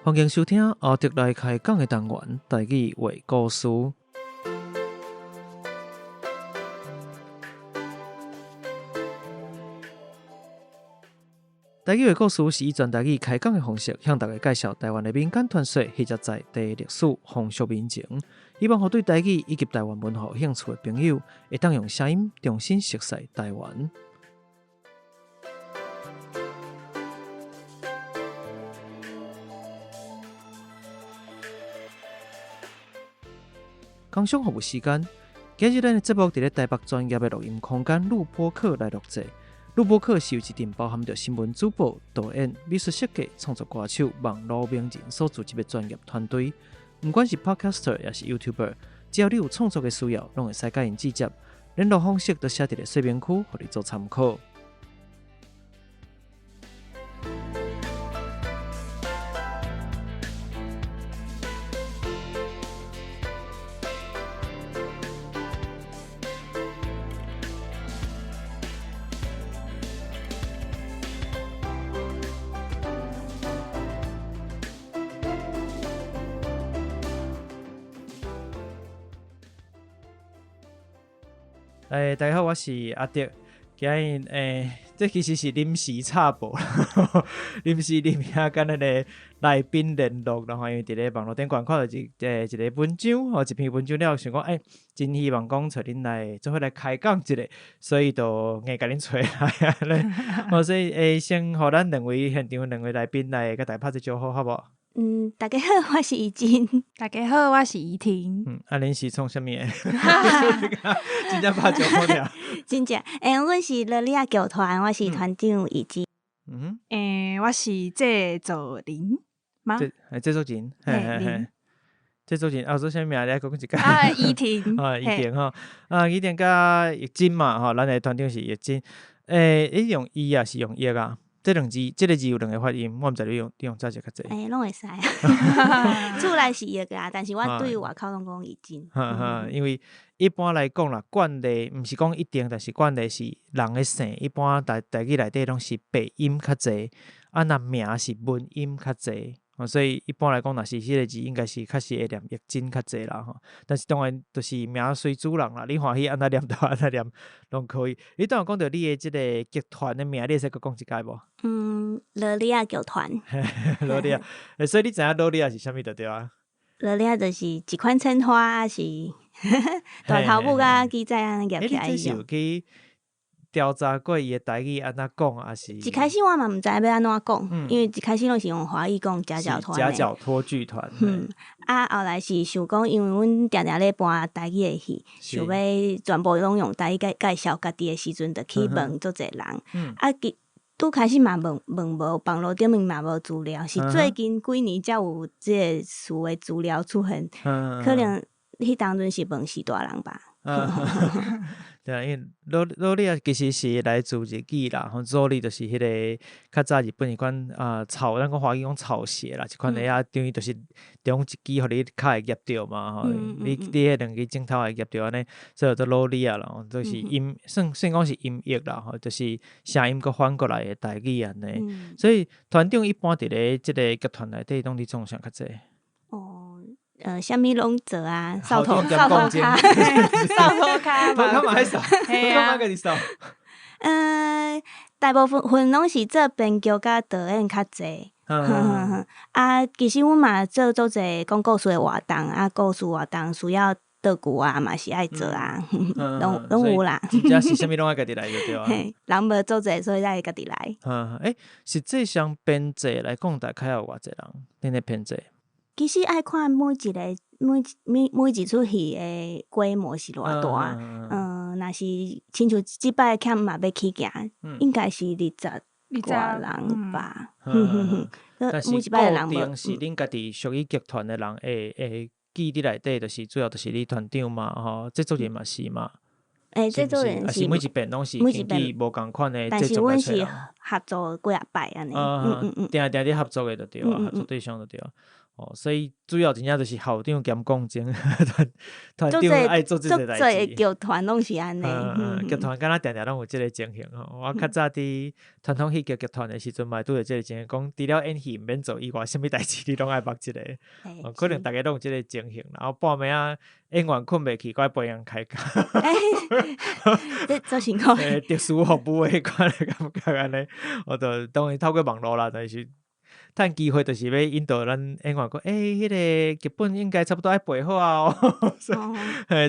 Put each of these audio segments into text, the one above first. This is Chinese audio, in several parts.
欢迎收听后直来开讲的单元台语话故事。台语话故事是以全台语开讲的方式，向大家介绍台湾的民间传说、或者在地历史、风俗民情，希望让对台语以及台湾文化有兴趣的朋友，会当用声音重新熟悉台湾。工商服务时间，今日咱的节目伫咧台北专业的录音空间录播课来录制。录播课是由一阵包含着新闻主播、导演、美术设计、创作歌手、网络名人所组织的专业团队。不管是 Podcaster 也是 YouTuber， 只要你有创作的需要，拢会使甲因直接。联络方式都写伫咧说明区，互你做参考。大家好，我是阿德。今日这其实是临时插播，临时里面跟那个来宾联络，然后因为伫咧网络顶观看到一个文章，一篇文章了，想讲真希望讲找恁来做伙来开讲一下，所以就硬甲恁找来咧。所以先互咱两位现场两位来宾来甲大家拍一招呼，好无？大家好，我是怡静。大家好，我是怡婷。恁是创啥物的？真正拍招呼了。真正，阮是乐利亚剧团，我是团长怡静。我是制作人吗？制作人，嘿。制作人，做啥物啊？你讲一个。怡婷。怡婷吼，怡婷甲易静嘛，吼，咱的团长是易静。你用伊啊，是用易啊？这两字，这个字有两个发音，我毋知你用啥字较济。拢会使。厝内是易啊，但是我对外口拢讲易静。因为一般来讲啦，惯例毋是讲一定，但是惯例是人的姓，一般台语内底拢是白音较济，若名是文音较济。所以一般来讲，若是迄个字，应该是确实会念易静较济啦吼。但是当然，就是名随主人啦，你欢喜安怎念就安怎念，拢可以。你当然讲到你的即个剧团的名，你会使讲一解无？乐利亚剧团。乐利亚，所以你知影乐利亚是啥物就对啊？乐利亚就是一款青花，是大头目甲记者安尼夹起来用。调查过伊的台语安怎讲，还是一开始我嘛毋知要安怎讲，因为一开始拢是用华语讲夹脚团。夹脚拖剧团。后来是想讲，因为阮定定咧搬台语的戏，想要全部拢用台语介绍家己的时阵，就去问足侪人。拄开始嘛问无，网络顶面嘛无资料，是最近几年才有即个事的资料出现。可能迄当阵是问时大人吧。对啊，因为罗利亚其实是来自日语啦，罗利就是迄个较早日本迄款草，咱讲华语讲草鞋啦，一款鞋等于就是用一支互你骹会夹着嘛，你迄两支镜头会夹着安尼，所以叫做罗利亚啦，就是音算讲是音译啦，就是声音佮反过来的台语安尼。所以团长一般伫咧即个剧团内底，拢伫创啥较济？啥物拢做啊，扫涂骹，扫涂骹嘛还扫，嘛个是扫。大部分拢是做编剧甲导演较济。其实阮嘛做足侪讲故事的活动，故事活动需要道具啊，嘛是爱做啊，拢有啦。真正是啥物拢爱家己来就对啊。人无做侪，所以爱家己来。实际上编制来讲，大概有偌济人恁咧编制？其实爱看每一出戏的规模是偌大，若是亲像即摆欠嘛要起行，应该是20外人吧。但是固定是恁家己属于剧团的人会记伫内底，就是主要就是你团长嘛，制作人嘛是嘛。制作人是每一遍拢是根据无共款的制作来找人。但是阮是合作几啊摆安尼。定定咧合作的就对啊，合作对象就对啊。所以主要真正就是校长兼讲经，团长爱做这个代志。剧团拢是安尼，剧团敢若定定拢有这个情形我较早伫传统戏剧剧团的时阵嘛，拄着这个情形，讲除了演戏毋免做以外，什么代志你拢爱捌这个。可能大家拢有这个情形，然后半暝啊演完困袂去，我陪人开讲。这做情况。特殊服务的迄款的感觉安尼，我就当然透过网络啦，但是。趁机会就是要引導咱演員講，迄個劇本應該差不多愛背好啊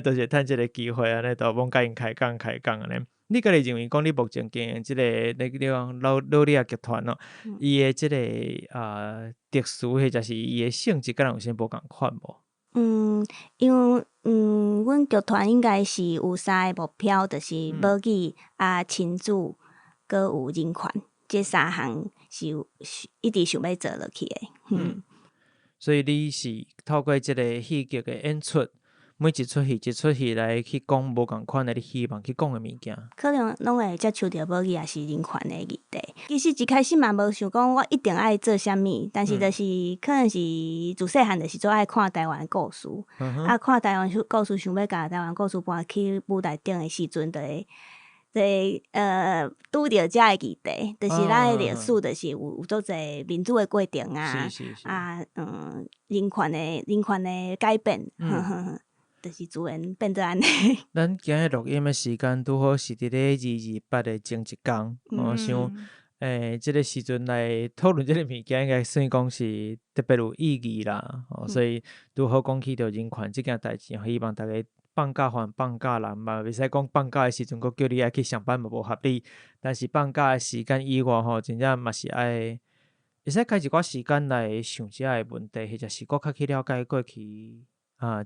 就是趁這個機會安尼，就往甲因開講安尼。你個人認為講你目前經營這個你講老李啊劇團伊的這個特殊或者是伊的性質，敢有啥無共款無？因為阮劇團應該是有3個目標，就是母語親子，閣有人權。這3項是一直想要做落去的。所以你是透過這個戲劇的演出，每一出戲來去講無共款的你希望去講的物件，可能攏會接觸到母語也是人權的議題。其實一開始嘛無想講我一定愛做啥物，但是就是可能是自細漢就是做愛看台灣故事，看台灣故事，想要甲台灣故事搬去舞台頂的時陣，拄着遮個議題，就是咱的歷史，就是有足儕民主的過程人權的改變，就是自然變做安尼。咱今日錄音的時間拄好是伫咧228的前一天，我想這個時陣來討論這個物件，應該算講是特別有意義啦。所以拄好講起到人權這件代志，希望大家。放假還放假啦，嘛袂使講放假的時陣，佫叫你愛去上班嘛無合理。但是放假的時間以外真正嘛是愛，會使開一寡時間來想遮個問題，或者是佫較去了解過去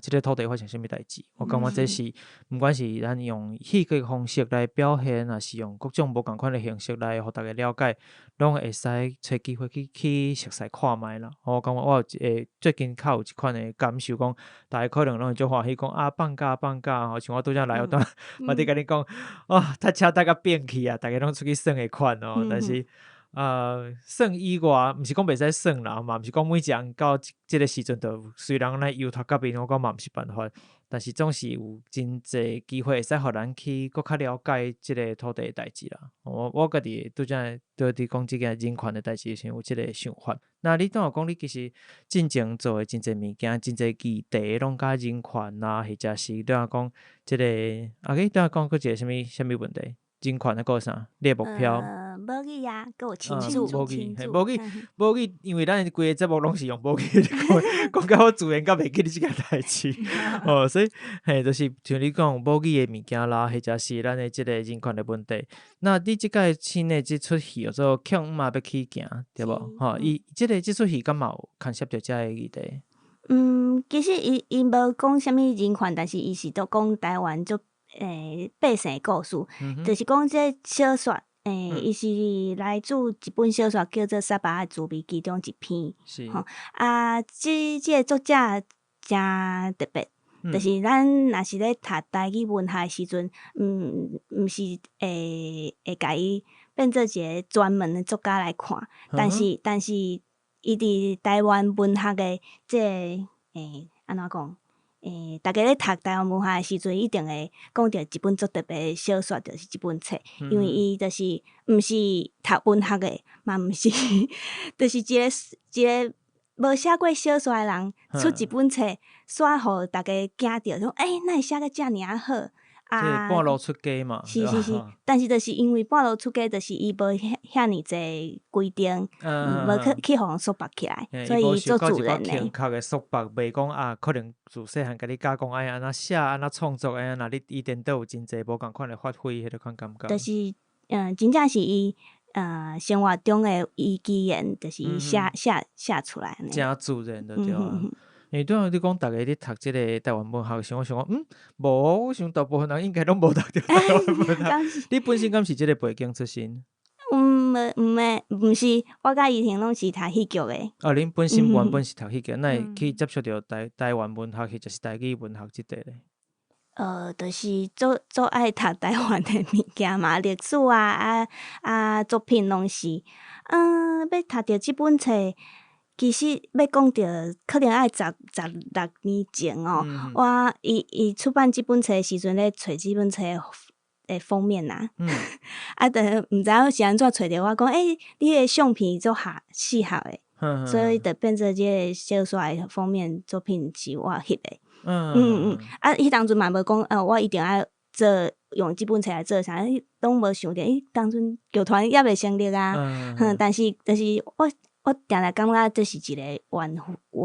這個土地發生啥物代誌。我感覺這是毋管是咱用戲劇方式來表現，還是用各種無共款的形式來互大家了解，攏會使找機會去熟悉看覓啦。我感覺我最近較有一款的感受，講大家可能攏會足歡喜講放假，像我拄則來有段，我哋甲你講，塞車搭甲變去啊，大家攏出去耍的款但是。耍以外，毋是講袂使耍啦，嘛毋是講每一人到即個時陣就雖然咱遊讀甲邊，我講嘛毋是辦法，但是總是有真濟機會會使互咱去佫較了解即個土地的代誌啦。我家己拄則佇講即件人權的代誌，先有即個想法。那你當我講，你其實真正做的真濟物件，真濟議題攏甲人權啊，或者是對我講即個對我講佫一個啥物問題？人權還佫啥？你的目標？母語啊，佫有親子，母語，因為咱規個節目攏是用母語講到我自然甲袂記你即個代志所以就是像你講母語的物件啦，或者是咱的即個人權的問題。那你即個新的即出戲叫做《強嘛要起行》，對無？伊即出戲敢嘛有牽涉到遮個議題？其實伊無講啥物人權，但是伊是都講台灣足百姓的故事，就是講這小說。伊是來自一本小說叫做《沙巴的滋味》其中一篇。這個作者真特別，就是咱若是咧讀台語文學的時陣，毋是會甲伊變做一個專門的作家來看，但是伊佇台灣文學的安怎講？大家咧讀台灣文學的時陣，一定會講到一本足特別的小說，就是一本冊，因為伊就是毋是讀文學的，嘛毋是，就是一個無寫過小說的人出一本冊，煞互大家驚着，說哪會寫個遮爾好。半路出家嘛，是，但是就是因為半路出家，就是伊無遐爾濟規定，無去互人束縛起來，所以伊做自然的。嚴格的束縛，袂講可能自細漢甲你教講安怎寫，安怎創作，若你伊顛倒有真濟無共款的發揮，迄個款感覺。就是真正是伊生活中的伊語言，就是伊寫出來。真自然的對啊。因為對啊，你講大家咧讀即個台灣文學的時候，我想講，無，我想大部分人應該攏無讀到台灣文學。你本身敢是即個背景出身？毋是，我甲以前攏是讀戲劇的。恁本身原本是讀戲劇，那會去接觸到台灣文學或者是台語文學即個咧？就是做愛讀台灣的物件嘛，歷史作品攏是。要讀到即本冊。其实要讲到可能爱16年前哦，我伊出版这本册的时阵咧找这本册的封面呐，啊，但是毋知影是安怎找着我讲，你的相片做适合的，所以就变做这个小说的封面作品是我翕的。啊，迄当阵嘛无讲，我一定要做用这本册来做啥，拢无想着，当阵剧团也未成立啊，但是我定定感觉这是一个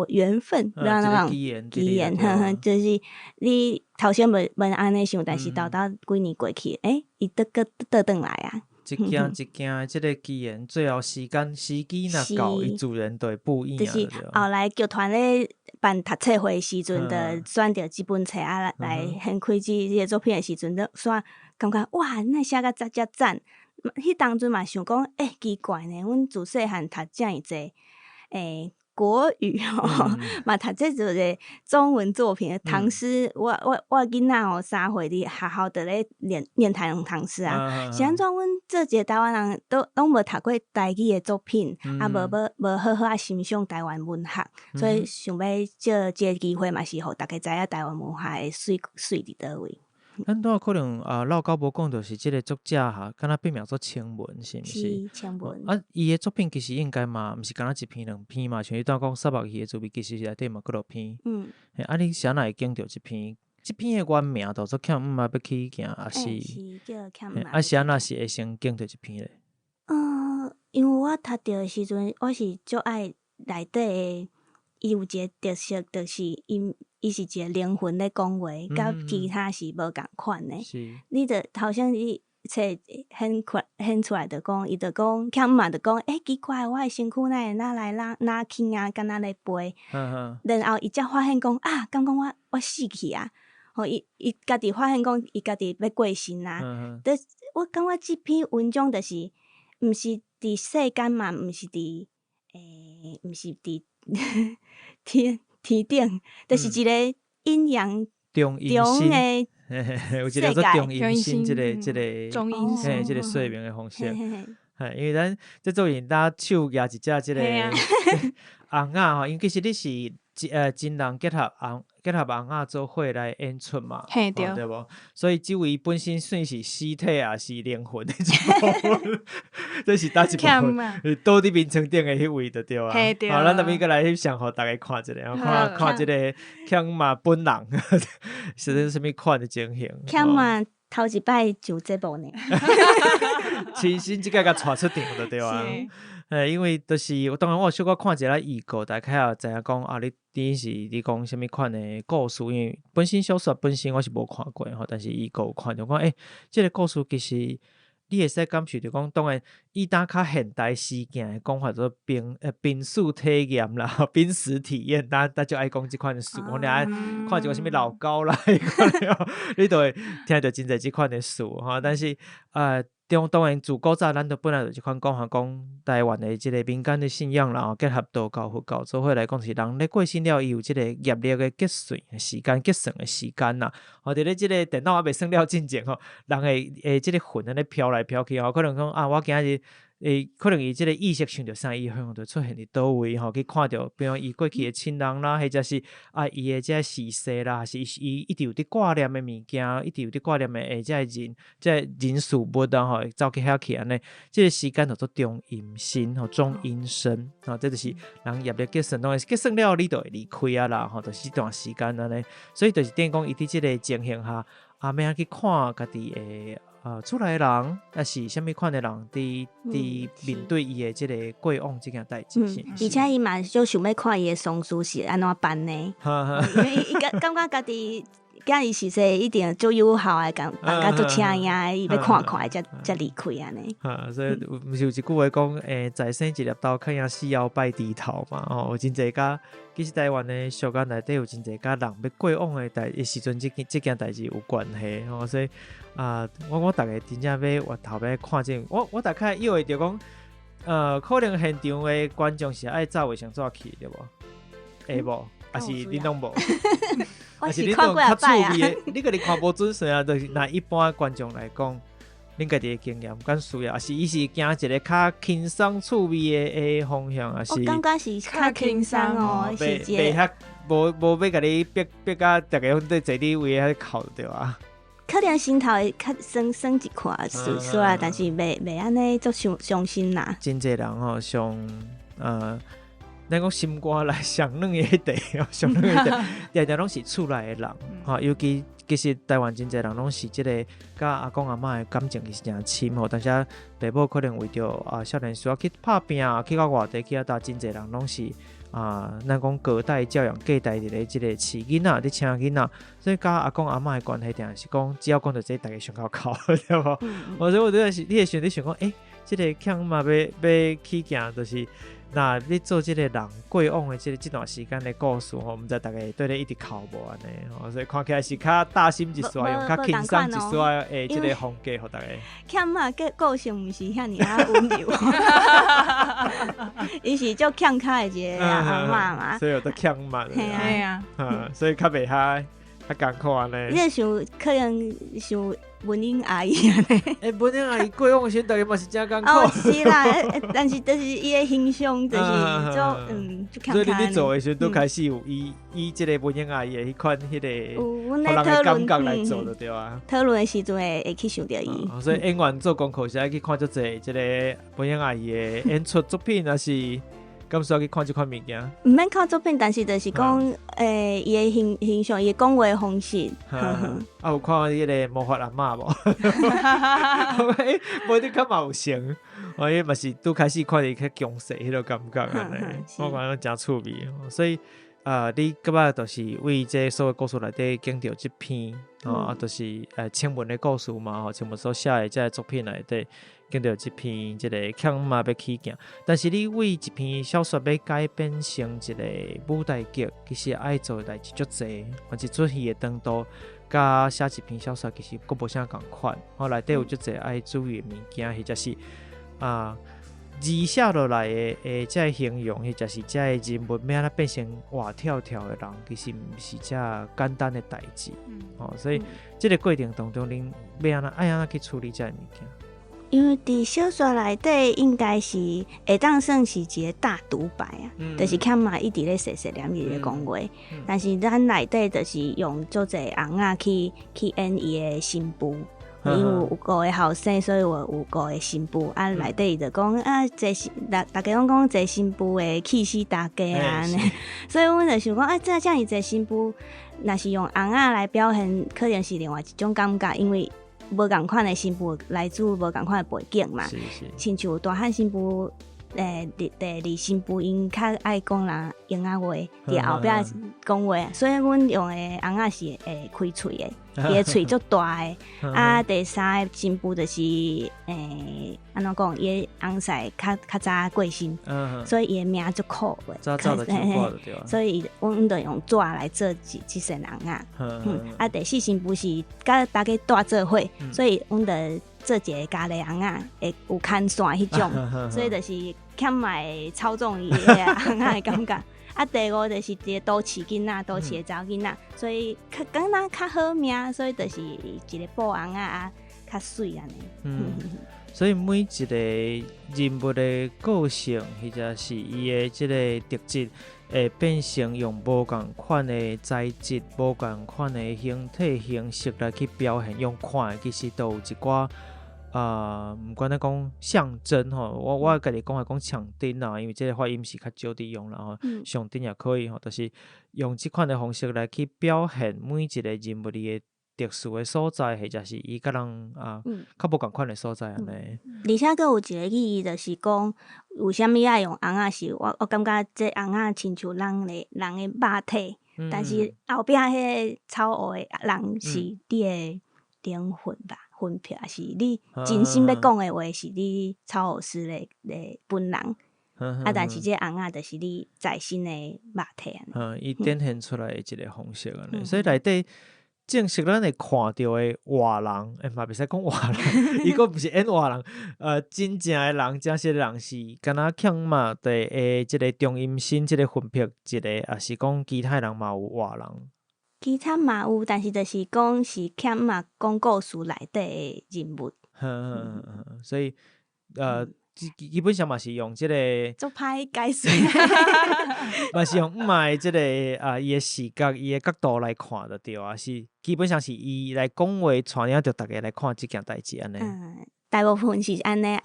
缘分，一个机缘，就是你头先无安尼想，但是到几年过去，伊倒转来啊。一件一件即个机缘，最后时机若到，伊自然就会不一样。就是后来剧团咧办读册会时阵，就选着即本册啊来献开即个作品的时阵，就煞感觉哇，那写甲遮赞。迄当阵嘛想讲，奇怪呢，阮自细汉读遮尔济国语嘛读这个中文作品的唐诗，我囡仔3岁伫学校就咧念台湾唐诗啊，是安怎阮做一个台湾人拢无读过台语的作品，无好好欣赏台湾文学，所以想要借这个机会嘛是互大家知影台湾文学的水伫倒位。咱都有可能老高无讲，就是即个作者敢若变名做清文，是毋是？是清文。伊的作品其实应该嘛，毋是敢若一篇两篇嘛，像伊当讲沙漠鱼的作品，其实内底嘛几落篇。你啥会经着一篇的原名叫做欠要去行，是叫欠是安那是会先经着一篇咧？因为我读着的时阵，我是足爱内底的，伊有一个特色，就是伊是一个灵魂咧讲话，甲其他是无共款的。你着头先你册显出来着讲，伊着讲，欠嘛着讲，奇怪，我的身躯哪来哪轻啊，敢若咧飞。然后伊才发现讲敢讲我死去啊！伊家己发现讲，伊家己要过身啊。我感觉即篇文章就是毋是伫世间嘛，毋是伫天顶，就是一个阴阳中阴身的，有一个叫做中阴身，即个中阴身，即个说明的方式。因为咱这作品，大家手举一只即个红仔因为其实你是真人结合红仔做伙来演出嘛，对无？所以这位本身算是尸体也是灵魂的一部分，这是搭一部分，倒伫眠床顶的迄位就对啊。咱那边过来翕相，互大家看一下，看这个欠嘛本人是什么款的情形？欠嘛头一摆上节目呢，亲身即个甲带出场就对啊。因为就是当然我小可看一下预告，大概也知影讲你讲什么款的故事，因为本身小说本身我是无看过但是预告看着讲这个故事其实你会使感受着讲，当然伊当较现代事件的讲法做濒死体验啦，濒死体验，大家就爱讲即款的事，我俩看一个什么老高啦，你都会听着真侪即款的事但是当然自古早咱都本来就即款讲台湾的即个民间的信仰啦，结合道教佛教做伙来讲，是人咧过身了伊有即个业力的结算时间、结算的时间啦。伫咧即个电脑还未算了之前人会即个魂安尼飘来飘去可能讲我今日可能伊即个意识想着啥意向，就出现伫倒位去看着，比如伊过去的亲人啦，或者是伊的即个逝世啦，还是伊一直有伫挂念的物件，一直有伫挂念的即个人事物会走去遐去安尼，即个时间叫做中阴身中阴身这就是人业力结算，当然结算了你就会离开啦就是一段时间安尼，所以就是等于讲伊伫即个情形下要安去看家己的厝内的人，还是什么款的人伫面对伊的即个过往即件代志，而且伊嘛就想要看伊的丧事是安怎办呢？因为伊感觉家己囝伊是说一定做友好的，感觉做请呀，伊要看才离开安尼。所以毋是有一句话讲，在生一粒豆，看样死后拜低头嘛。有真侪甲，其实台湾的俗语内底有真侪甲人要过往的时阵，即件代志有关系所以我大概真正要回头要看这，我大概以为着讲，可能现场的观众是爱走卫生纸去对无？会无？还是恁拢无？我是看过啊摆啊！你个你看无准时就是拿一般观众来讲，恁家己的经验敢需要，还是伊是行一个较轻松趣味的方向，还是？我感觉是较轻松哦，是一个。袂遐无要甲你逼甲大家对坐你位遐哭对啊。可能心头会较酸一块，虽然但是袂安尼足伤心啦。真侪人吼上咱讲心肝内上软的迄块，上软的迄块，定定拢是厝内的人吼，尤其实台湾真侪人拢是即个甲阿公阿嬷的感情是诚深吼，但是爸母可能为着少年需要去拍拼去到外地去搭，真侪人拢是咱讲隔代教养，隔代伫咧即个饲囡仔，伫请囡仔，所以甲阿公阿嬷的关系定是讲，只要讲到这，大家上到哭，对无？所以我就是你会想讲，即个囝嘛要起行，就是那你做即个人过往的即段时间的故事吼，毋知大家对咧一直哭无安尼吼，所以看起来是较大心一丝，用较轻松一丝的即个风格，互大家。囝嘛个性毋是遐尔啊温柔，伊是足欠卡的一个阿嬷嘛，所以有得欠嘛，系啊，所以较袂较艰苦安尼。你想可能想文英阿姨安尼。文英阿姨过往的时阵，大家嘛是真艰苦。哦，是啦，但是就是伊的形象就是就所以你做的时候都开始有以即个文英阿姨的迄款迄个，有人的感觉来做的对啊。讨论的时阵会去想到伊。所以演员做功课是爱去看足侪即个文英阿姨的演出作品，还是？敢需要去看这款物件？毋免看作品，但是就是讲，伊的形象，伊讲话的方式。有看迄个魔法阿嬷无？无你敢嘛有成？伊嘛是拄开始看伊较强势迄个感觉安尼，我感觉真趣味。所以你感觉就是为这所有故事内底经到这篇就是青文的故事嘛，青文所写的这作品内底。经到这篇即个囝嘛要起行，但是你为一篇小说要改编成一个舞台剧，其实爱做的代志足侪，或者出戏的长度，甲写一篇小说其实佫无啥共款。内底有足侪爱注意的物件，或者是字写落来的这形容，或者是这人物要安怎变成活跳跳的人，其实毋是这简单的代志。所以这个过程当中，恁要安怎去处理这物件？因为伫小说内底应该是会当算是一个大独白啊，就是欠嘛一直咧碎碎念伊咧讲话，但是咱内底就是用足侪红仔去演伊的新妇，因为有5个后生，所以有5个新妇啊，内底伊就讲大家拢讲这新妇的气势大家啊，所以阮就想讲这样伊这新妇，若是用红仔来表现，可能是另外一种感觉，因为。无共款的新妇来自无共款的背景嘛，亲像大汉新妇，第二新妇因较爱讲人英仔话，伫后壁讲话，所以阮用的红仔是会开喙的，伊的喙足大的。第三个新妇就是安怎讲，伊的翁婿较早过身，所以伊的名足苦的，早就听过了对啊。所以阮就用纸来做即身红仔。第四新妇是甲大家住做伙，所以阮就做一个家己红仔，会有牵线迄种，所以就是欠买操纵伊的红仔的感觉。第5就是一个都市囡仔，都市的查囡仔，所以敢若较好命，所以就是一个布红仔较水安尼。所以每一个人物的个性，或者是伊的即个特质，会变成用无共款的材质、无共款的形体形式来去表现。用看的其实都有一寡毋管咱讲象征吼，我家己讲象征啦，因为这个发音是较少伫用啦吼，象征也可以吼，就是用即款的方式来去表现每一个人物伊的特殊的所在，或者是伊甲人较无共款的所在安尼。而且佫有一个意义，就是讲为虾米爱用红仔是我感觉这红仔亲像人的肉体，但是后壁迄个草乌的人是你的灵魂吧。分票是你真心要讲的话，是你草乌师的本人，但是这红仔就是你在身的肉体安尼。伊展现出来的一个方式安尼，所以内底正式咱会看到的活人，嘛袂使讲活人，伊个毋是演活人，真正的人，真实的人是敢若欠嘛的即个中阴身，即个分别一个，也是讲其他人嘛有活人。其他嘛有，但是就是讲是欠嘛讲故事内底的人物。所以基本上嘛是用这个做歹解释，嘛是用买这个伊的视角伊的角度来看就对啊，是基本上是伊来讲话传了着大家来看即件代志安尼。大部分是安尼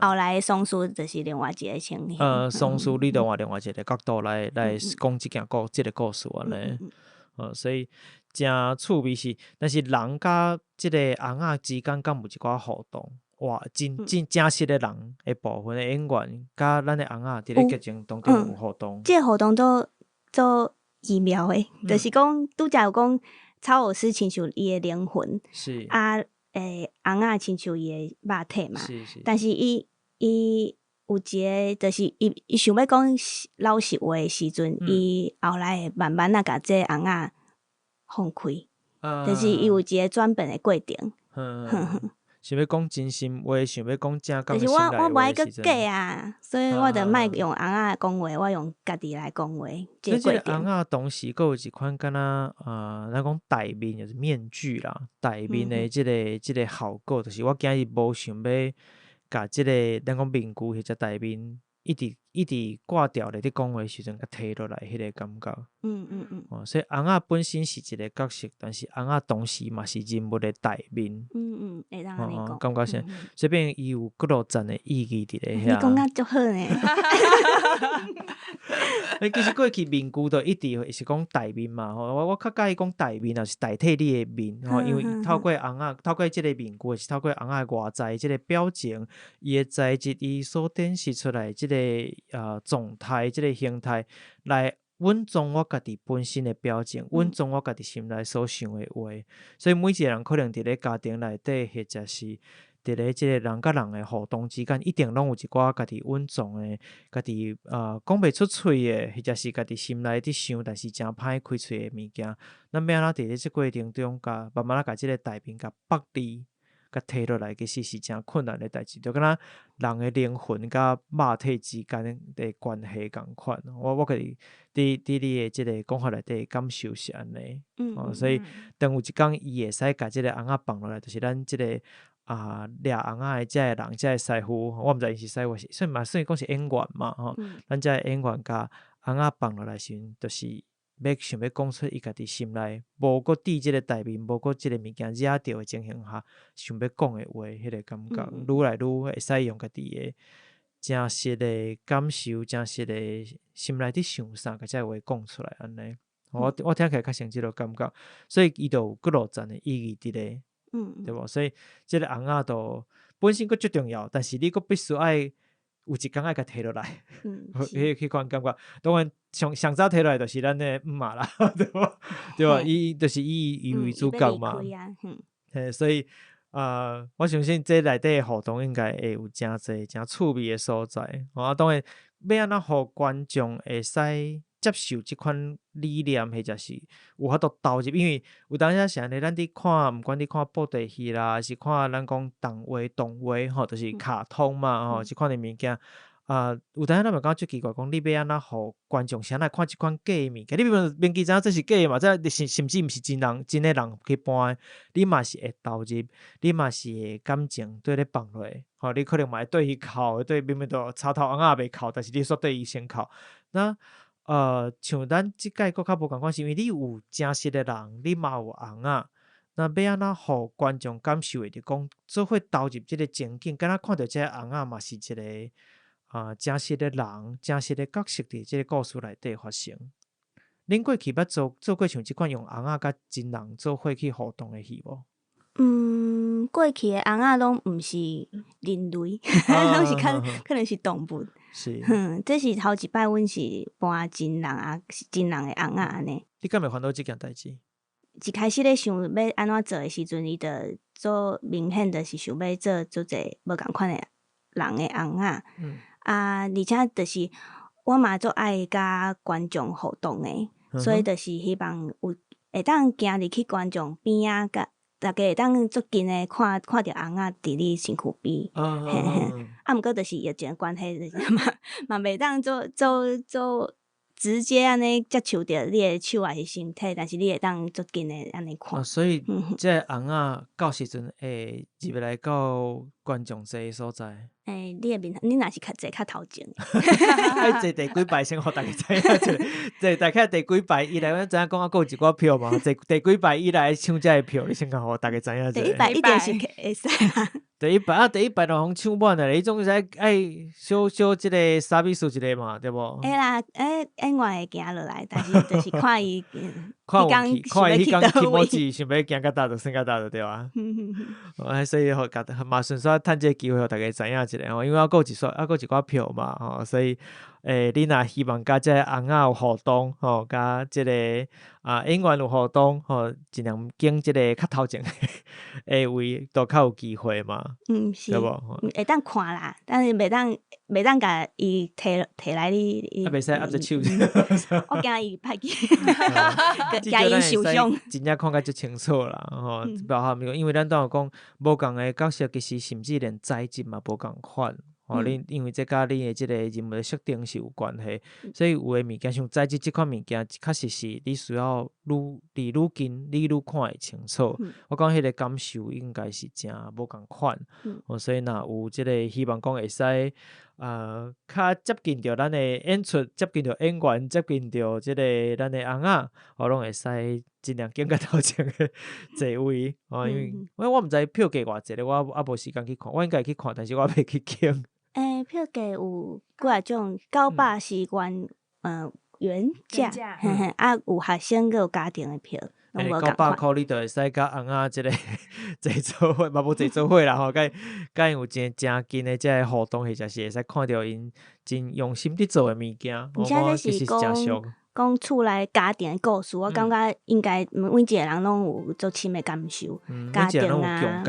后来松树就是另外一个情形。松树你就换另外一个角度来讲即件即个故事安尼。所以真趣味是，但是人甲即个翁仔之间敢有一寡互动，哇，真实的人的部分的演员甲咱的翁仔伫咧剧情当中有互动。即个互动做奇妙的，就是讲拄则有讲曹老师亲像伊的灵魂，是翁仔亲像伊的肉体嘛，是但是伊有一个，就是伊想要讲老实话的时阵，伊后来会慢慢甲这翁仔放开，就是伊有一个转变的过程。想要讲真心话，想要讲正讲就是心内话我无爱的时阵，去假啊，所以我就莫用翁仔讲话，我用家己来讲话。所以这个翁程。仔同时佫有一款敢若咱讲戴面就是面具啦，戴面的即个效果，就是我今日无想要甲即个咱讲面具或者戴面一直挂掉咧，伫讲话时阵甲摕落来迄个感觉。所以翁仔本身是一个角色，但是翁仔同时嘛是人物的戴面。会当安尼讲。感觉是，这边伊有几落赞的意义伫咧遐。你讲甲足好呢。其实过去面具就一直是讲戴面嘛，我较介意讲戴面，也是代替你的面，因为透过翁仔，透过即个面具，是透过翁仔外在即个表情，伊的材质，伊所展示出来即个状态，即个形态来稳装我家己本身的表情，稳装我家己心内所想的话。所以每一个人可能伫咧家庭内底，或者是伫咧即个人甲人的互动之间，一定拢有一寡家己稳装的，家己讲袂出喙的，或者是家己心内伫想，但是真歹开喙的物件。咱要安怎伫咧即过程中，慢慢甲即个大面甲剥离，甲摕落来，其实是真困难的代志。就敢若人的灵魂甲肉体之间的关系共款。我家己伫你的即个讲法内底感受是安尼。所以当有一天伊会使甲即个翁仔放落来，就是咱即个掠翁仔的遮个人，遮个师傅，我毋知伊是师傅是，所以嘛算讲是演员嘛，咱遮个演员甲翁仔放落来时阵，就是想要讲出伊家己心内无搁伫即个台面，无搁即个物件惹着的情形下，想要讲的话，迄个感觉，愈来愈会使用家己的真实的感受，真实的心内伫想啥，甲遮个话讲出来安尼。我听起来较像即个感觉，所以伊就有几落赞的意义伫咧。对无？所以即个翁仔就本身佫最重要，但是你佫必须爱有一天爱甲摕落来，迄款感觉。当然上早摕落来就是咱的嘛啦，对无？对无？伊就是以为主角嘛。所以我相信这内底的互动应该会有真侪真趣味的所在。当然要安怎互观众会使接受即款理念，或者是有法度投入，因为有当时是安尼，咱伫看，毋管你看布袋戏啦，还是看咱讲动画，就是卡通嘛，即款的物件。有当时咱嘛感觉最奇怪，讲你要安怎互观众先来看即款假的物件？你明记知影这是假的嘛？这甚至毋是真的人去搬的，你嘛是会投入，你嘛是会感情对咧放落，你可能嘛会对伊哭，对明明都插头翁仔袂哭，但是你煞对伊先哭，那。像咱即届佫较无共款，是因为你有真实的人，你嘛有翁仔，那要安怎互观众感受会着讲，做伙投入即个情景，敢若看到即个翁仔嘛是一个真实的人，真实的角色伫即个故事内底发生。恁过去捌做过像即款用翁仔甲真人做伙去互动的戏无？过去的翁仔拢毋是人类，拢是可能是动物。是，这是头一摆，阮是搬真人是真人的翁仔安尼。你敢会烦恼即件代志？一开始咧想要安怎做的时阵，伊就做明显就是想要做一无共款的人的翁仔。而且就是我嘛做爱甲观众互动的，所以就是希望有会当行入去观众边啊，甲大家会当足近的看着翁仔伫你身躯边。毋过就是疫情关系，嘛袂当做直接安尼接触着你的手还是身体，但是你会当足近的安尼看。所以这翁仔到时阵会入来到观众侪的所在。你的面，你若是较坐较头前，爱坐第几排先，互大家知影坐大概第几排以来，咱知影讲啊，还有一寡票嘛，坐第几排以来抢这个票，你先甲互大家知影第一排一定是会使啦。第一排就互抢满了，迄种是爱小即个service一个嘛，对无？啦，演员会行落来，但是就是看伊看伊迄工起模子，想要行到倒就算到倒就对啊。所以互嘛顺续趁这个机会，互大家知影一下吼，因为还有一寡票嘛吼，所以你若希望甲这翁仔有互动吼，甲即个演员有互动吼，尽量拣即个较头前的位，都较有机会嘛。是，对无？会当看啦，但是袂当甲伊摕来你。袂使握只手。我惊伊歹去，惊伊受伤。真正看甲足清楚啦，吼，包含因为咱都有讲无共的角色，其实甚至连载质嘛无共款。你因为这甲你的即个人物的设定是有关系，所以有的物件像载质即款物件，确实是你需要愈近，你愈看会清楚。我讲迄个感受应该是真无共款，所以若有即个希望讲会使较接近着咱的演出，接近着演员，接近着即个咱的翁仔，拢会使尽量拣个头前的座位。因为我毋知票价偌济咧，我无时间去看，我应该会去看，但是我袂去拣。票价有几啊种，900是原价，有学生佮有家庭的票。900块你就会使甲翁仔即个坐做伙，嘛无坐做伙啦吼，甲因有真近的即个互动，或者是会使看到因真用心伫做的物件。而且这是讲厝内家庭的故事，我感觉应该每一个人拢有足深的感受，家庭啊、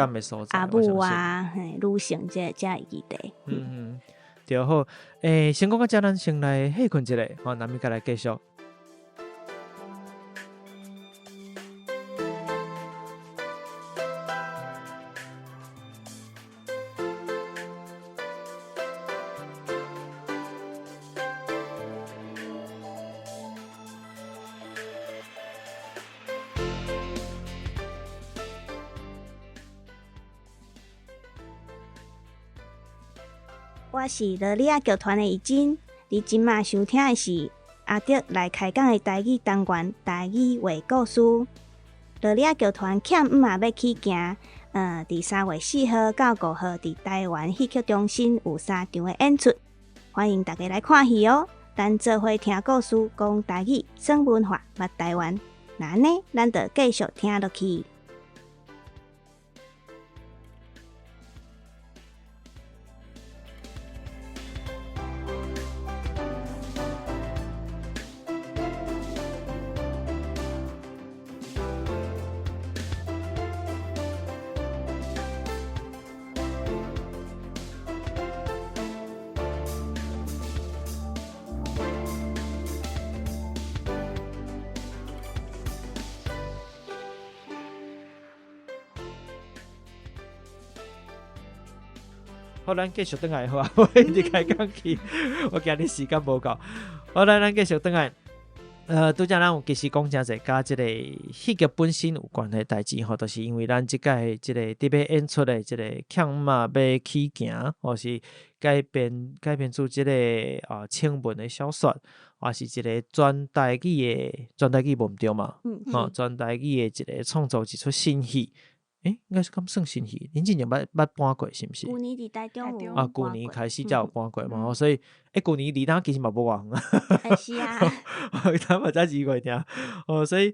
阿母啊、女性这议题。对好，先讲到这，咱先来休困一下，好，咱们再来继续。我是乐利亚剧团的怡真，你今麦收听的是阿德来开讲的台语单元台语话故事。乐利亚剧团欠要起行，伫3月4号到5號伫台灣戲劇中心有3場的演出，歡迎大家來看戲哦。咱做伙聽故事，講台語，耍文化，捌台灣。那安尼，咱就繼續聽落去。好，咱继续转来好啊！我一直开讲去，我今日时间无够。好，咱继续转来。拄则咱有其实讲真侪甲即个戏剧本身有关的代志吼，就是因为咱即届即个伫要演出的即个欠嘛要起行，或是改编出即个清文的小说，或是一个全台语无毋对嘛？全台语的一个创作一出新戏。应该是咁算新戏，恁之前捌搬过是毋是？旧年伫台中有旧年开始才有搬过嘛，所以旧年离咱其实嘛无偌远啊。是啊，咱嘛才2月尔，所以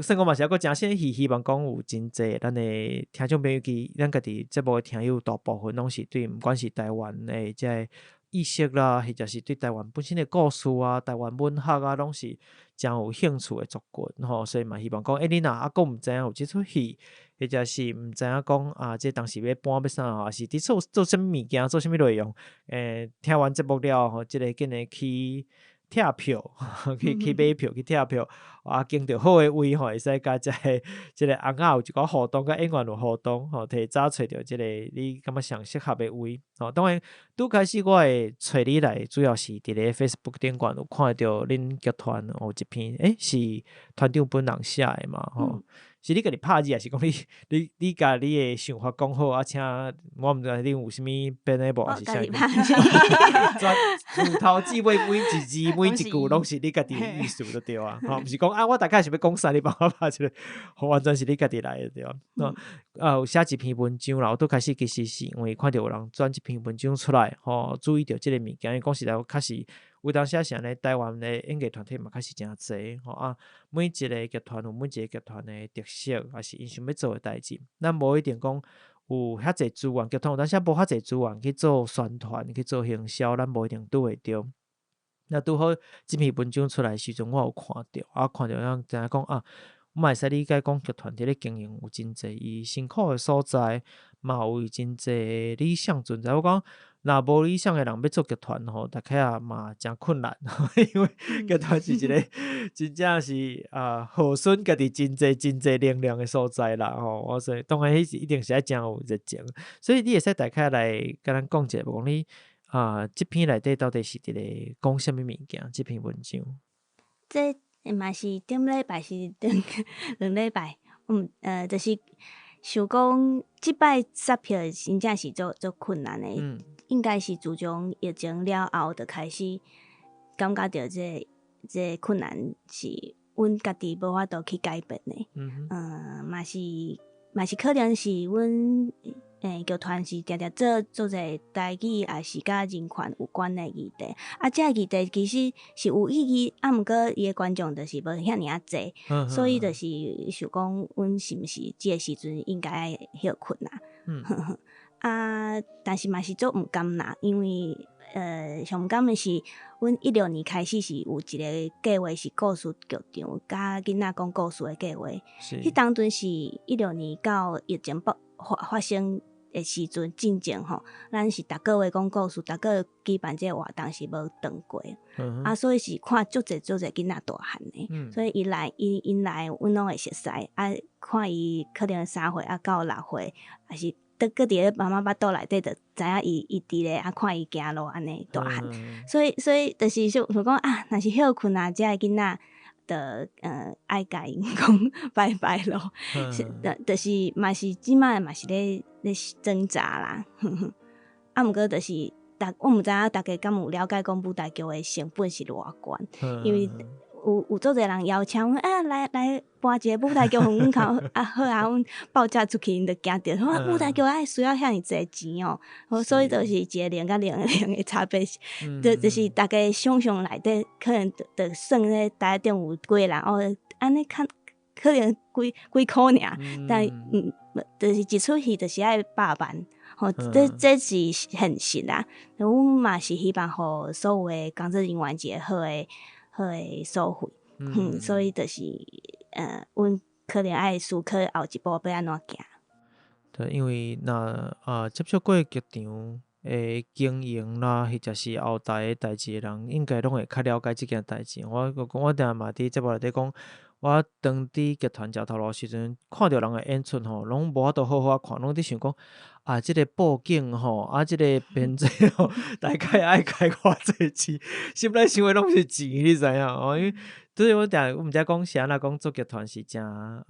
算我嘛是还佫真新戏，希望讲有真济咱的听众朋友咱家己节目的听友大部分拢是对毋管是台湾的即个意识啦，或者是对台湾本身的故事啊、台湾文学啊，拢是真有兴趣的族群吼，所以嘛希望讲，你若佫毋知影有即出戏。或者是毋知影讲即当时要搬要啥，还是伫做啥物物件，做啥物内容？听完节目了吼，即个紧诶去拆票，去买票，去拆票，经着好诶位吼，会使甲即个翁仔有一个互动，甲演员有互动，吼，提早找着即个你感觉上适合诶位。当然拄开始我会找你来，主要是伫咧 Facebook 顶悬有看到恁剧团有一篇，是团长本人写诶嘛，吼。是你家己拍字，还是讲你甲你的想法讲好啊？请我毋知恁有啥物编的无，还是啥？从头至尾每一字每一句拢是你家己的意思就对啊。毋是讲啊，我大概想要讲啥，你帮我拍一个，完全是你家己来的对啊。有写一篇文章啦，我拄开始其实是因为看到有人转一篇文章出来，注意到即个物件，因为讲实在确实有当时是安尼，台湾的演艺团体嘛，确实诚济每一个剧团有每一个剧团的特色，还是因想要做的代志，咱无一定讲有遐济资源，剧团有当时无遐济资源去做宣传、去做行销，咱无一定拄会着。那拄好即篇文章出来的时阵，我有看到，看到样知影讲我嘛会使理解讲剧团伫咧经营有真济伊辛苦的所在，嘛有伊真济理想存在。我讲若无理想的人要做剧团大概嘛诚困难，因为剧团是一个真正是耗损家己真济能量的所在啦我说当然迄一定是诚有热情，所以你会使大概来甲咱讲者，讲你即篇内底到底是伫咧讲啥物物件？即篇文章，这嘛是顶礼拜是两礼拜，就是想讲即摆杀票真正是做困难的，应该是自从疫情了后，就开始感觉到这困难是阮家己无法度去改变的。嘛是可能是阮剧团是常常做者代志，也是甲人权有关的议题。这个议题其实是有意义，毋过伊的观众就是无遐尔济，所以就是想讲，阮是毋是即个时阵应该休困但是嘛是做毋甘啦，因为上毋甘的是，阮16年开始是有一个计划是故事剧场，甲囡仔讲故事的计划。迄当阵是16年到疫情发生的时阵，进前咱是逐个月讲故事，逐个月举办这个活动是无断过。所以是看足侪囡仔大汉的，所以伊来，阮拢会熟悉。看伊可能3岁到6岁，还是搁伫咧妈妈巴肚内底，就知影伊伫咧看伊行路安尼大汉。所以就是想讲若是休困遮个囡仔，就爱甲因讲拜拜咯。就是嘛是即摆嘛是咧挣扎啦。毋过就是我毋知影大家敢有了解讲舞台剧的成本是偌悬，因为有足侪人邀请阮来搬一个舞台剧互阮靠好阮报价出去，因就惊着舞台剧需要遐尔济钱所以就是一个零甲零的差别，就是大家想象内底可能就算咧台顶有几个人安尼可能几箍尔，但就是一出戏就是爱8万。这是现实啦。阮嘛是希望互所有的工作人员一个好的收费，所以就是阮可能爱思考后一步要安怎行。对，因为若接触过剧场的经营啦，或者是后台的代志的人，应该拢会较了解即件代志。我定嘛伫节目内底讲，我当伫剧团食头路时阵，看到人的演出拢无法度好好看，拢伫想讲即个布景即个编制大概爱开偌济钱，心内想的拢是钱，你知影因为对我毋知讲是安怎讲做剧团是诚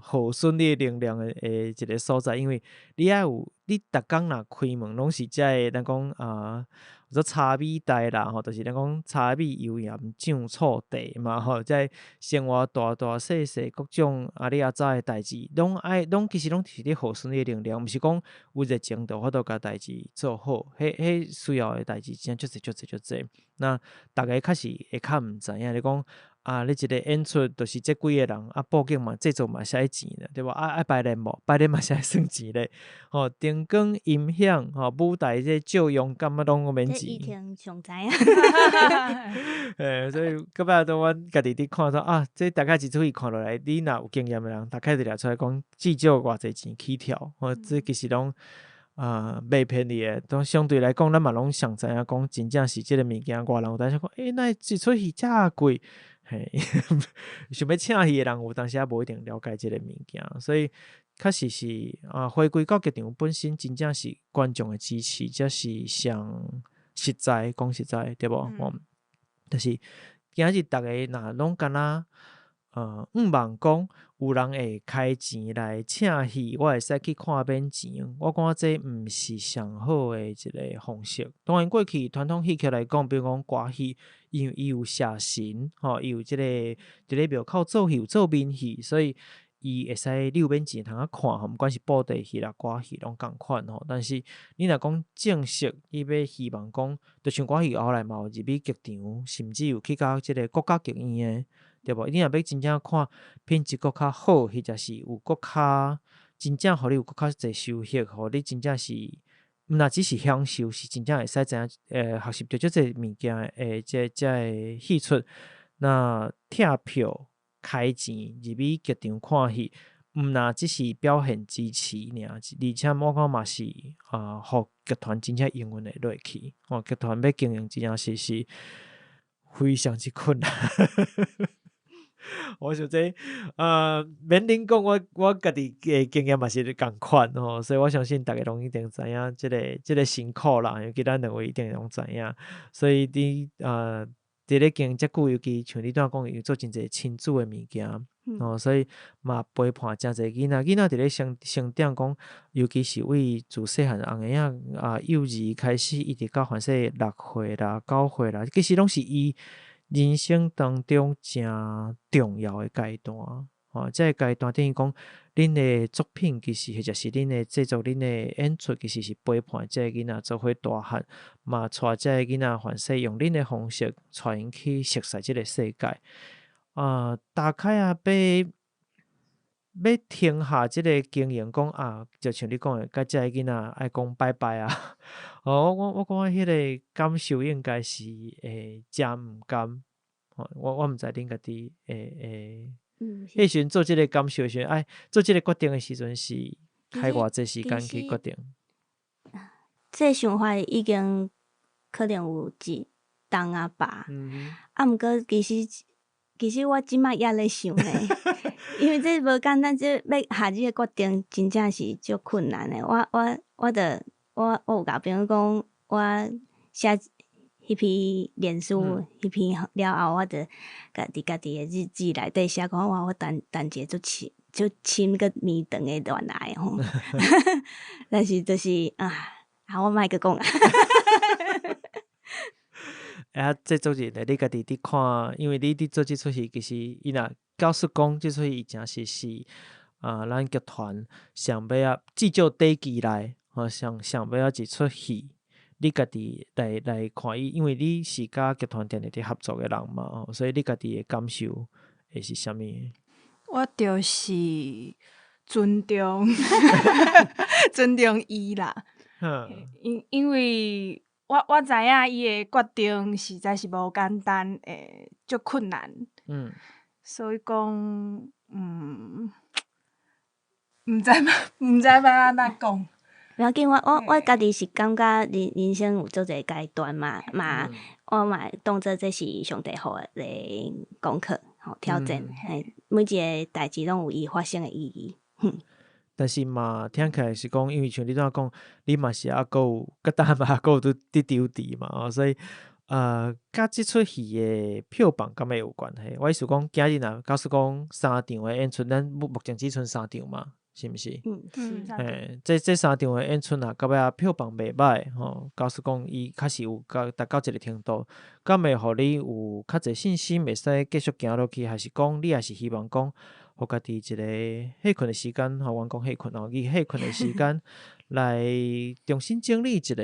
耗损你能量的一个所在，因为你爱有你逐工若开门拢是遮个咱讲有做炒米台啦就是咱讲炒米油盐酱醋茶嘛在生活大细各种你知的代志，其实拢是咧耗损你的能量，毋是讲有热情就法度甲代志做好，迄需要的代志真足济。那大家确实会较毋知影，你讲你一个演出就是这几个人布景嘛制作嘛是爱钱的，对吧？爱排练无？排练嘛是爱算钱咧。灯光、音响、舞台这照用感拢免钱。这一天上知影。所以到尾都阮家己伫看说这大概一出戏看落来，你若有经验的人，大概就掠出来讲至少偌济钱起跳。这其实拢袂便宜的，都相对来讲，咱嘛拢上知影讲真正是即个物件，外人有当时讲那一出戏遮贵。想要请戏的人有当时也无一定了解即个物件，所以确实是回归到剧场本身，真正是观众的支持，这是上实在讲实在对无？就是今日大家若拢敢若望讲有人会开钱来请戏，我会使去看免钱。我感觉这毋是上好的一个方式。当然，过去传统戏曲来讲，比如讲歌戏，因为伊有写神，伊有即个伫咧庙口做戏，有做面戏，所以伊会使你有免钱通啊看，毋管是布袋戏啦、歌戏拢共款吼。但是你若讲正式，你要希望讲，就像歌戏后来嘛有入去剧场，甚至有去到即个国家剧院的。对无？你若要真正看品质搁较好，或者是有搁较真正互你有搁较侪收获，互你真正是毋若只是享受，是真正会使知影学习到即个物件即个戏出。那拆票开钱入去剧场看戏，毋若只是表现支持尔，而且我感觉嘛是互剧团真正营运会落去。剧团要经营真正是非常之困难。我想这免恁讲，我家己的经验嘛是共款吼，所以我相信大家拢一定知影即个辛苦啦，尤其咱两位一定拢知影。所以伫咧经营遮久，尤其像你拄讲，有做真侪亲子的物件，所以嘛陪伴真侪囡仔伫咧成长讲，尤其是为自细汉红个幼儿开始，一直到反正6岁啦、9岁啦，其实拢是伊人生当中真重要的阶段，这个阶段等于讲，恁的作品其实或者是恁的制作、恁的演出，其实是陪伴这个囡仔做伙大汉，嘛带这个囡仔反正用恁的方式带因去熟悉这个世界。大概要停下即个经营讲就像你讲的，甲遮个囡仔爱讲拜拜啊。我感觉迄个感受应该是真毋甘。我毋知恁家己迄时阵做即个感受的时阵，做即个决定的时阵是开偌济时间去决定。这想法已经可能有一冬啊吧。毋过其实我即摆也咧想呢，因为这无简单，这要下这个决定真正是足困难的。我有甲朋友讲，我写迄篇脸书迄篇了后，我就家己的日志内底写讲，我等一个足深个绵长的恋爱吼。但是就是我莫去讲啦。这做一个你家己伫看，因为你伫做即出戏，其实伊若告诉讲即出戏真是咱剧团想要至少第期内想要一出戏，你家己来看伊，因为你是甲剧团定伫合作的人嘛，所以你家己的感受会是啥物？我就是尊重尊重伊啦，因为我知影伊的决定实在是无简单，足困难。所以讲，毋知要安怎讲。不要紧，我家己是感觉人生有足侪阶段嘛，我嘛当做这是上帝互的功课挑战，每一个代志拢有伊发生的意义。但是嘛，听起来是讲，因为像你怎讲，你嘛是还佫有甲当嘛佫有伫丢伫嘛，所以甲即出戏的票房敢会有关系？我意思讲，今日若假使讲3场的演出，咱目前只剩3场嘛，是毋是？这3场的演出到尾票房袂歹假使讲伊确实有达到一个程度，敢会互你有较侪信心，会使继续行落去，还是讲你也是希望讲？互家己一个歇困的时间，阮讲歇困伊歇困的时间来重新整理一个，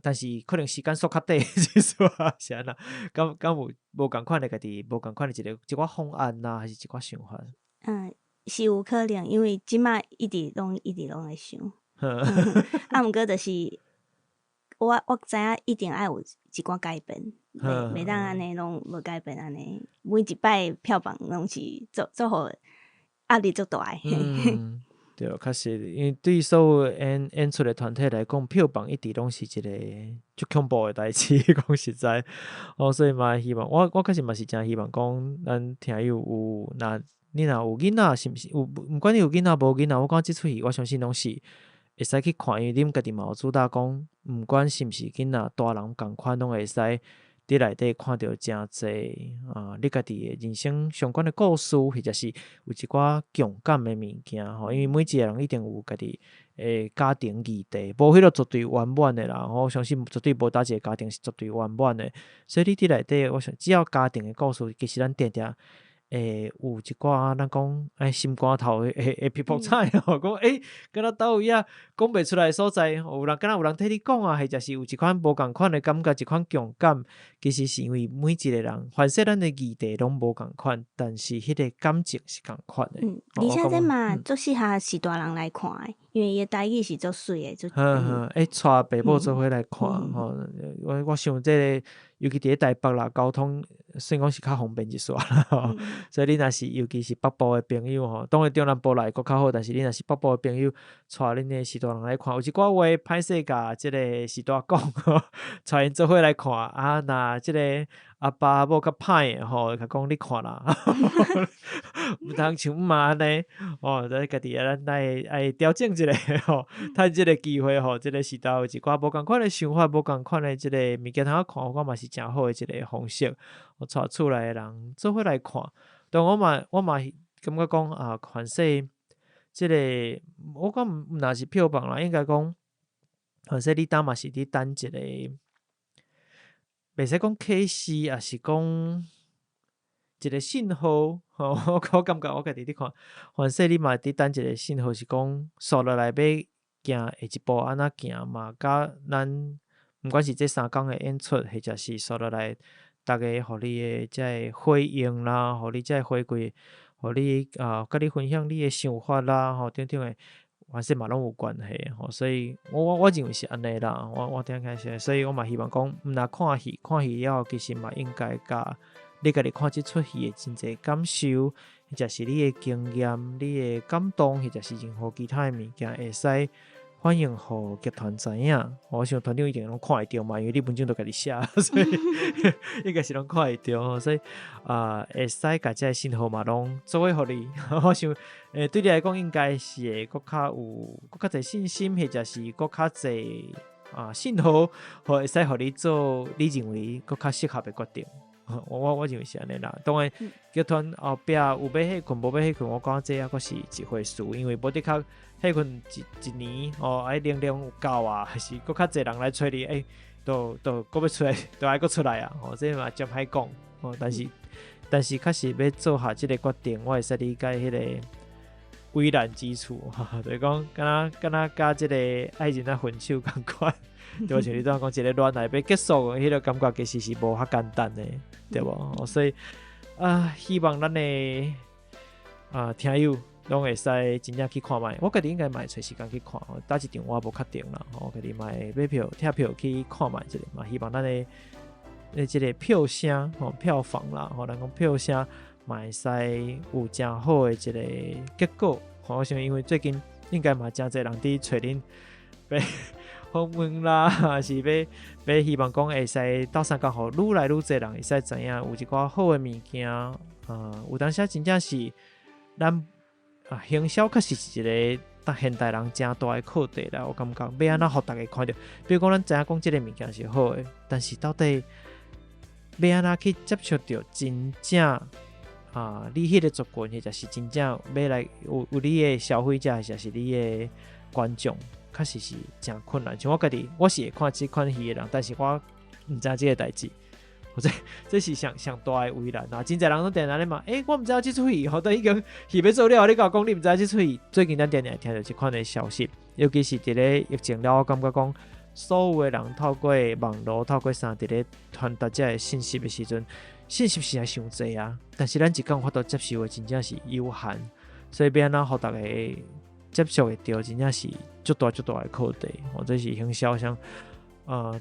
但是可能时间缩较短，是说是安那，敢有无共款的家己，无共款的一寡方案啦，还是一寡想法？是有可能，因为即摆一直拢在想。毋过就是我知影一定爱有一寡改变，袂当安尼拢无改变安尼，每一摆票房拢是做互压力足大诶。对，确实，因为对所有演出的团体来讲，票房一直拢是一个足恐怖的代志。讲实在，所以嘛，希望我确实嘛是真希望讲，咱听友有你若有囡仔，是毋是有？毋管你有囡仔无囡仔，我讲即出戏，我相信拢是会使去看，因为恁家己嘛有主打讲，毋管是毋是囡仔，大人共款拢会使伫内底看到真侪你家己的人生相关的故事，或者是有一寡共感的物件吼，因为每一个人一定有家己诶家庭议题，无迄个绝对圆满的啦。我相信绝对无搭一个家庭是绝对圆满的，所以你伫内底，我想只要家庭的故事，其实咱定定有一寡咱讲心肝头会皮肤菜吼，讲敢若倒位啊讲袂出来的所在，有人敢若有人替你讲啊，或者是有一款无共款的感觉，一款共感，其实是因为每一个人，凡说咱的议题拢无共款，但是迄个感情是共款的。而且这嘛足适合是大人来看的，因为伊的台语是足水的，带爸母做伙来看吼。我想这个，尤其伫咧台北啦，交通算讲是较方便一丝啦吼。所以你若是尤其是北部的朋友吼，当然中南部来佫较好，但是你若是北部的朋友，带恁的时大人来看，有一寡话歹势甲即个时大讲吼，带因做伙来看啊。若即个阿爸阿母较歹的吼，甲讲你看啦，毋通像嘛安尼哦，咱家己咱爱调整一下吼，趁即个机会吼，即个时代有一寡无共款的想法，无共款的即个物件通看，我嘛是诚好的一个方式。我带厝内的人做伙来看，但我嘛感觉讲凡说即个，我讲毋若是票房啦，应该讲凡说你嘛是伫等一个，袂使讲启示，也是讲一个信号吼。我感觉我家己伫看，凡说你嘛伫等一个信号，是讲刷落来要行下一步安怎行嘛，甲咱毋管是这3工的演出，或者是刷落来逐个互你的这回应啦，互你这回馈，互你甲你分享你的想法啦，吼等等的，凡说嘛拢有关系吼。所以我认为是安尼啦，我点开始，所以我嘛希望讲，毋若看戏了，其实嘛应该甲你家己看即出戏的真侪感受，或者是你的经验、你的感动，或者是任何其他的物件，会使欢迎互剧团知影。我想团长一定拢看会到嘛，因为你文章都家己写，所以应该是拢看会到。所以会使甲这信号嘛拢做伙互你。我想对你来讲应该是会佫较侪信心，或者是佫较侪信号，会使互你做你认为佫较适合的决定。我认为是安尼啦。当然剧团后壁有要歇困无要歇困，我讲这抑佫是一回事，因为无的确歇困一年爱能量有够啊，还是佫较侪人来找你，都佫要出来，都爱佫出来啊。这嘛真歹讲但是确实要做下即个决定，我会使理解迄个危难之处，就是讲敢若甲即个爱人啊分手共款。就像你刚刚讲，一个恋爱要结束，迄个感觉其实是无遐简单的，对无？所以希望咱的听友拢会使真正去看卖。我家己应该嘛会找时间去看，打一场我无确定啦。我家己嘛会买票、贴票去看卖一个嘛。希望咱的这个票声、票房啦，咱讲票声嘛会使有真好的一个结果。我想因为最近应该嘛真侪人伫找恁访问啦，还是要希望讲会使斗相共，互愈来愈侪人会使知影有一寡好的物件。有当时真正是咱行销，确实是一个现代人真大的课题啦。我感觉要安怎互大家看到，比如讲咱知影讲即个物件是好的，但是到底要安怎去接触到真正你迄个族群，或者是真正要来有你的消费者，或者是你的观众。确实是真困难，像我家己，我是会看这款戏的人，但是我毋知这个代志，这是上大的为难啊！真侪人都定安尼嘛，我毋知道这出戏，都已经戏要做了，你甲我讲你毋知道这出戏。最近咱定定听到这款的消息，尤其是伫咧疫情了，我感觉讲所有的人透过网络、透过啥伫咧传达这个信息的时阵，信息是还伤济啊，但是咱一讲法度接受的真正是有限，所以要安怎互大家接受会到，真正是足大的课题。这是行销上，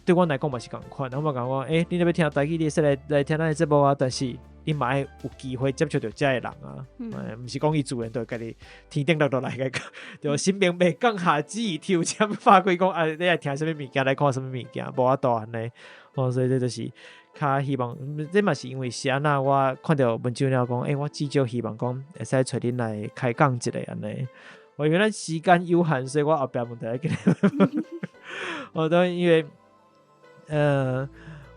对我来讲嘛是共款。我嘛讲我，你若要听台语，你说来听咱的节目啊，但是你嘛爱有机会接触到这个人啊，毋是讲伊自然就家己天顶落来个，就身边袂讲下旨意抽签法规讲你来听什么物件，来看什么物件，无法度安尼。所以这就是较希望，这嘛是因为是安那，我看到文章了讲，我至少希望讲会使找恁来开讲一下安尼。我原来时间有限，所以我后壁问题来给你们。都因为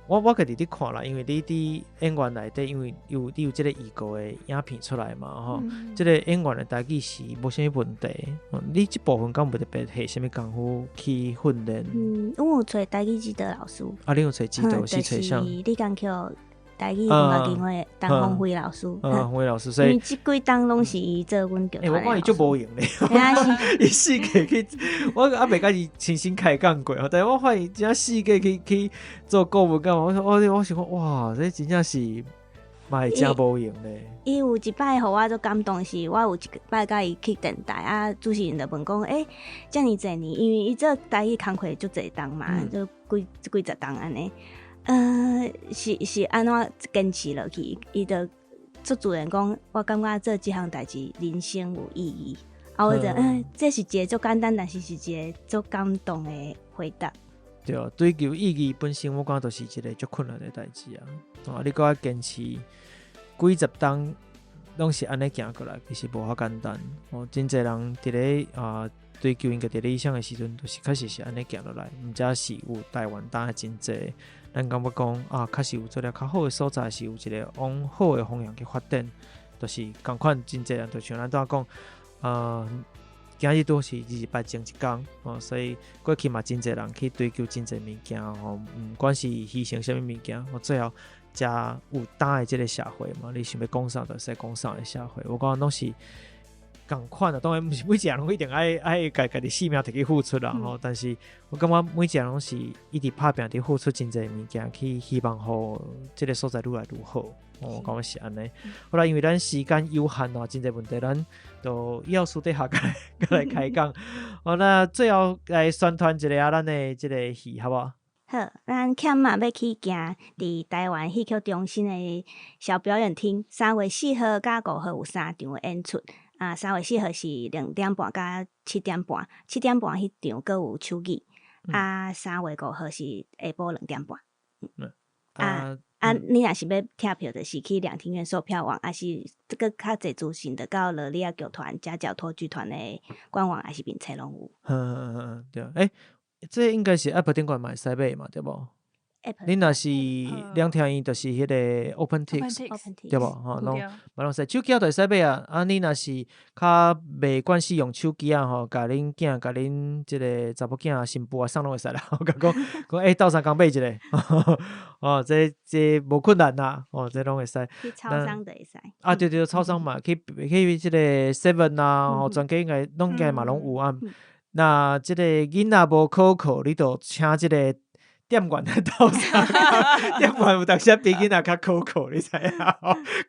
我家己伫看啦，因为你伫演员内底，因为你有即个预告的影片出来嘛吼，即个演员的台语是无啥物问题。你即部分敢有特别下啥物功夫去训练？我有找台语指导老师。你有找指导是找啥？就是李江桥台语音乐协会陈鸿辉老师。鸿辉老师，所以因为即几档拢是伊做阮剧团的老师。我看伊足无用咧，伊四个去，我还袂甲伊亲身开讲过，但是我发现真四个去做顾问干嘛？我想讲，哇，这真正是嘛会真无用咧。伊有一摆互我足感动是，我有一摆甲伊去电台啊，主持人就问讲，遮尔济年，因为伊做台语工课足济档嘛，就几十档安尼。是安怎坚持落去？伊就足自然讲，我感觉做即项代志人生有意义。我就这是一个足简单，但是是一个足感动的回答。对，追求意义本身，我感觉都是一个足困难的代志啊！你搁要坚持几十档，拢是安尼行过来，其实无遐简单。真侪人伫咧追求因个伫理想的时阵，都是确实是安尼行落来，毋则是有台湾当的真侪。咱感觉讲确实有做了较好的所在，是有一个往好的方向去发展，就是共款真侪人，就像咱拄讲，今日都是200前一天，所以过去嘛真侪人去追求真侪物件，毋管是牺牲啥物物件，最后才有当的即个社会嘛。你想要讲啥，就使讲啥的社会，我讲拢是共款啊，当然毋是每一个人一定爱家己性命摕去付出啦，但是我感觉每一个人拢是一直拍拼伫付出真侪物件，去希望互即个所在愈来愈好。我感觉是安尼。后来因为咱时间有限啊，真侪问题咱都以后私底下再来开讲。那最后来宣传一下咱的即个戏，好不好？好，咱欠嘛要去行伫台湾戏曲中心的小表演厅，3月4号甲5号有3场的演出。3月4號是2點半甲7點半，7點半迄場閣有手語。3月5號是下晡2點半。你若是要拆票，就是去兩廳院售票網，還是閣較濟資訊，就到樂利亞劇團、家教托劇團的官網，還是面冊攏有。對，這應該是 App 頂管嘛會使買嘛，對無？你若是兩廳院，就是迄個 OpenTix， 對無？攏使手機就會使買啊。你若是較袂慣使用手機啊，甲恁囝、甲恁即個查某囝、新婦啊送攏會使啦。我甲講鬥相共買一個，這無困難啦。這攏會使。去超商就會使。對，超商嘛，去即個 Seven 啊，全家應該攏嘛攏有啊。那即個囡仔無考課，你就請即個。店員來鬥相共，店員有當時比囡仔較考課，你知影？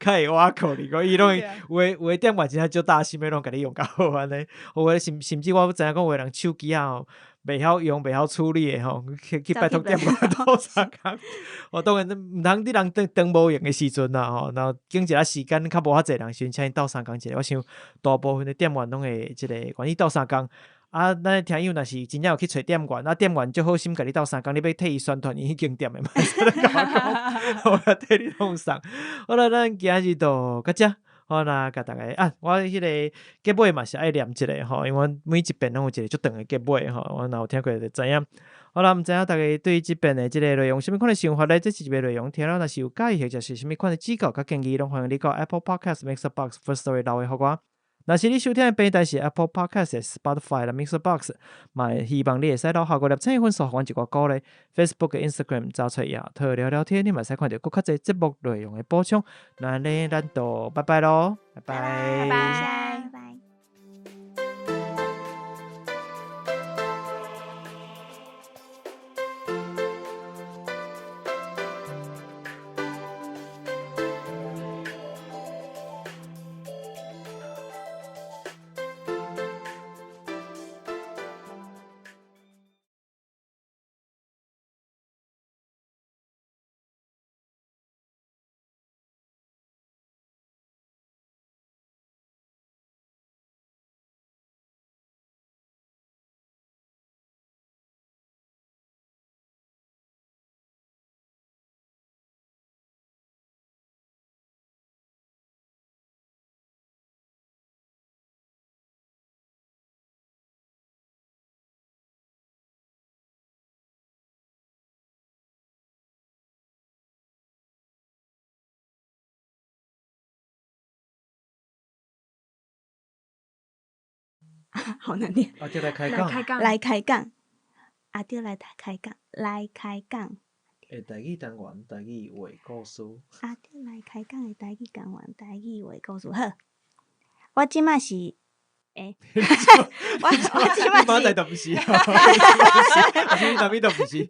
較會挖課你講，伊攏有的店員真係足大心，攏甲你用較好安尼。有的甚至我知影講，有的人手機袂曉用、袂曉處理的去拜託店員鬥相共。當然毋通你人當無用的時陣啦，然後經一下時間較無遐濟人，先請伊鬥相共一下。我想大部分的店員攏會即個關於鬥相共。咱的聽友若是真正有去找店員，店員足好心甲你鬥相共，你要替伊宣傳伊迄間店的嘛？我要替你弄送。好啦，咱今日就到這。好，那甲大家我迄個結尾嘛是愛念一個吼，因為我每一遍攏有一個足長的結尾吼，我若有聽過就知影。好啦，毋知影大家對這邊的即個內容啥物款的想法咧？這是一個內容，聽了若是有介意或者是啥物款的指教甲建議，攏歡迎你到 Apple Podcast、Mixerbox、Firstory 留言互我。若是你收聽的平台是 Apple Podcast、Spotify 啦、Mixerbox， 嘛希望你會使留下個5分數，互阮一個鼓勵。Facebook、Instagram 找出以後，討聊聊天，你嘛使看到更較濟節目內容的補充。那呢，咱就拜拜咯，拜拜。拜拜。好难念。啊，就来开讲。来开讲，来开讲，啊，对，来开讲，来开讲。诶，台语单元，台语话故事。啊，对，来开讲的台语单元，台语话故事。好，我即马是，我即马你马仔是，都不是，还是你哪边都不是？